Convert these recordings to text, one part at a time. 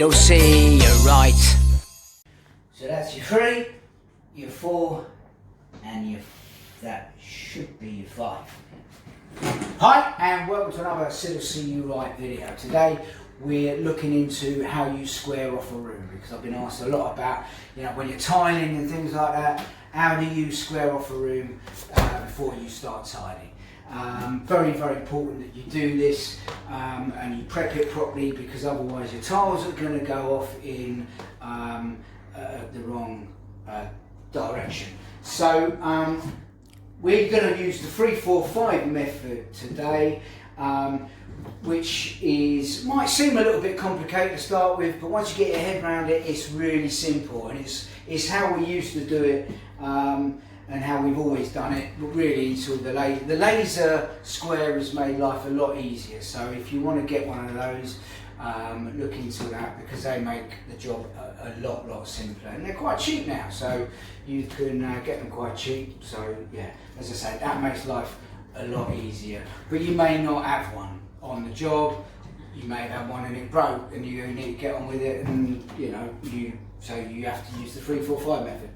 You'll see you're right. So that's your 3, your 4, and that should be your 5. Hi, and welcome to another Still See You Right video. Today we're looking into how you square off a room, because I've been asked a lot about, when you're tiling and things like that, how do you square off a room before you start tiling? Very, very important that you do this and you prep it properly, because otherwise your tiles are going to go off in the wrong direction. So we're going to use the 3-4-5 method today, which might seem a little bit complicated to start with, but once you get your head around it, it's really simple, and it's how we used to do it and how we've always done it, but really until the laser square has made life a lot easier. So if you want to get one of those, look into that, because they make the job a lot simpler, and they're quite cheap now, so you can get them quite cheap. So yeah, as I say, that makes life a lot easier. But you may not have one on the job, you may have one and it broke and you need to get on with it, and so you have to use the 3-4-5 method.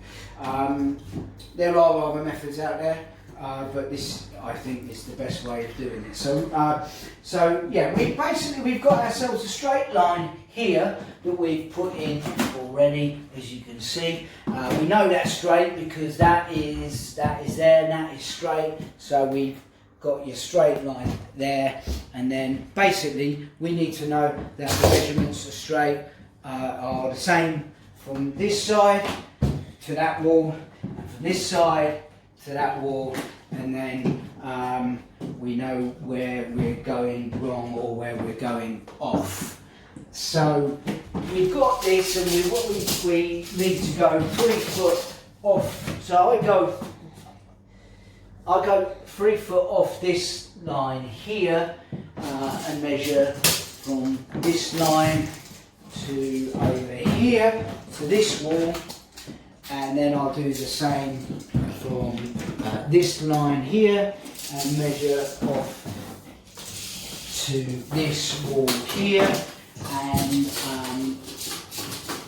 There are other methods out there, but this, I think, is the best way of doing it. So yeah, we've got ourselves a straight line here that we've put in already, as you can see. We know that's straight because that is there, and that is straight. So we've got your straight line there, and then basically we need to know that the measurements are straight, are the same from this side to that wall, and from this side to that wall, and then we know where we're going wrong or where we're going off. So we've got this, and we need to go 3 foot off. So I go 3 foot off this line here and measure from this line to over here to this wall, and then I'll do the same from this line here and measure off to this wall here, and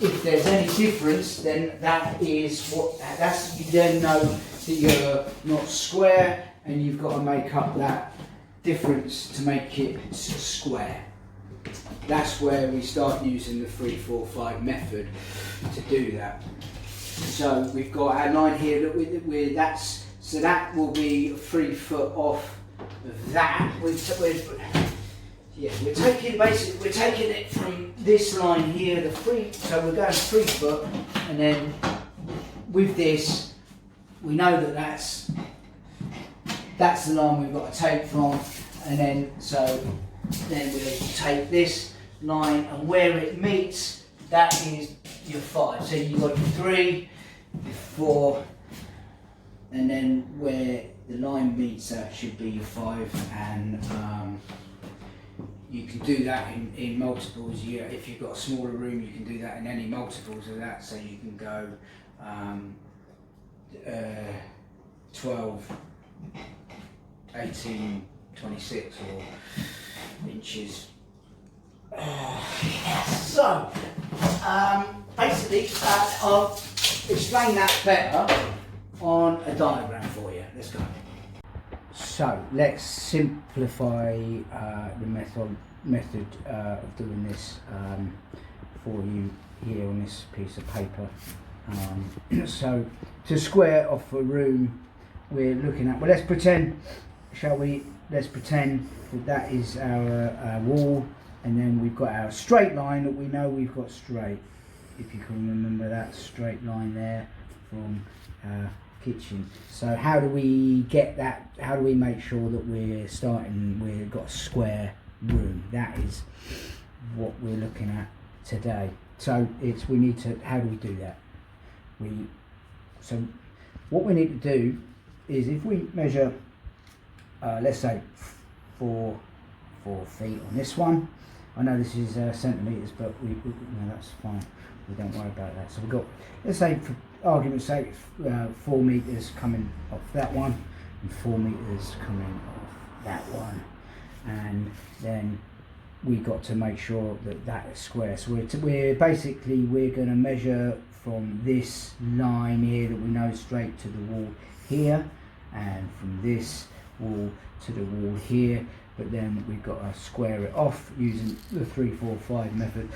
if there's any difference, then you then know that you're not square, and you've got to make up that difference to make it square. That's where we start using the 3-4-5 method to do that. So we've got our line here so that will be 3 foot off of that. We're taking it from this line here, so we're going 3 foot, and then with this we know that that's the line we've got to take from, and then we'll take this line, and where it meets, that is your 5. So you've got your 3, your 4, and then where the line meets, that should be your 5, and you can do that in multiples. If you've got a smaller room, you can do that in any multiples of that, so you can go 12, 18, 26 or inches. So basically I'll explain that better on a diagram for you. Let's go. So let's simplify the method of doing this for you here on this piece of paper. So to square off a room, we're looking at, let's pretend that is our wall, and then we've got our straight line that we know we've got straight, if you can remember that straight line there from our kitchen. So how do we get that? How do we make sure that we've got a square room? That is what we're looking at today. So how do we do that? So what we need to do is, if we measure let's say 4 feet on this one. I know this is centimetres, but that's fine, we don't worry about that. So we've got, let's say for argument's sake, 4 metres coming off that one and 4 metres coming off that one, and then we got to make sure that that is square. So we're basically going to measure from this line here that we know straight to the wall here, and from this wall to the wall here, but then we've got to square it off using the 3, 4, 5 method,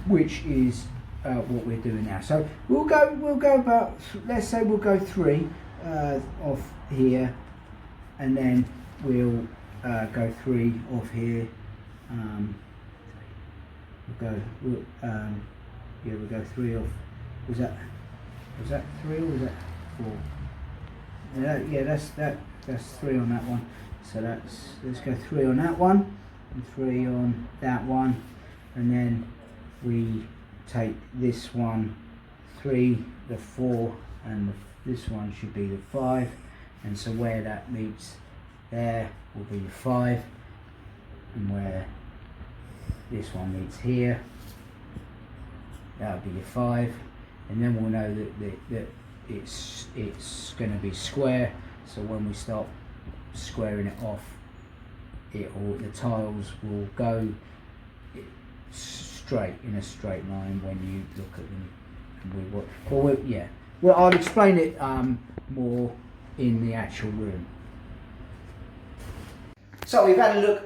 which is what we're doing now. So we'll go about, let's say we'll go 3 off here, and then we'll go 3 off here. We'll go 3 off. Was that 3 or was that 4? Yeah, that's 3 on that one. So let's go 3 on that one and 3 on that one, and then we take this one 3, the 4, and this one should be the 5, and so where that meets there will be the 5, and where this one meets here, that'll be your 5, and then we'll know that it's going to be square. So when we start squaring it off, the tiles will go straight in a straight line when you look at them. Well, I'll explain it more in the actual room. So we've had a look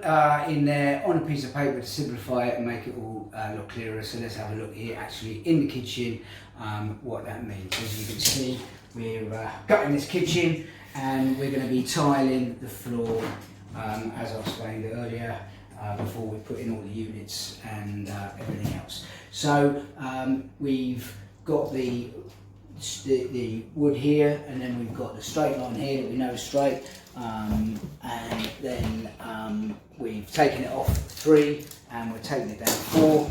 in there on a piece of paper to simplify it and make it all look clearer. So let's have a look here actually in the kitchen, what that means. As you can see, we're gutting this kitchen and we're going to be tiling the floor as I explained earlier before we put in all the units and everything else. So we've got the wood here, and then we've got the straight line here that we know is straight, and then we've taken it off 3 and we're taking it down 4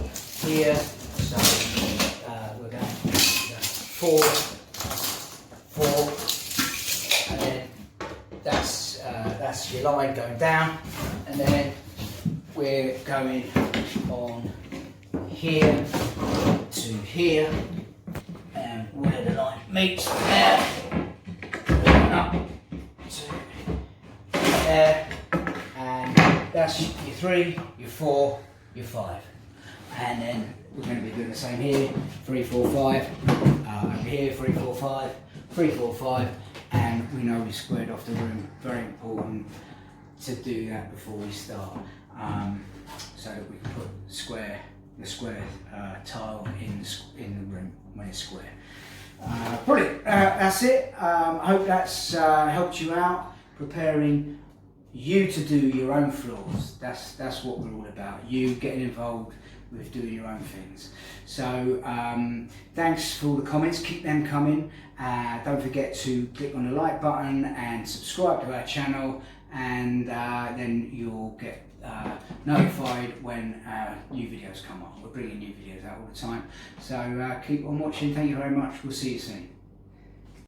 here, so we're going 4, and then that's your line going down, and then we're going on here to here, and where the line meets there, up to there, and that's your 3, your 4, your 5, and then we're going to be doing the same here, 3, 4, 5, over here, 3, 4, 5, 3, 4, 5, and we know we squared off the room. Very important to do that before we start, so that we can put the square tile in the room when it's square. Brilliant. That's it. I hope that's helped you out, preparing you to do your own floors. That's what we're all about. You getting involved with doing your own things. So thanks for all the comments. Keep them coming. Don't forget to click on the like button and subscribe to our channel, and then you'll get notified when new videos come on. We're bringing new videos out all the time. So keep on watching. Thank you very much. We'll see you soon.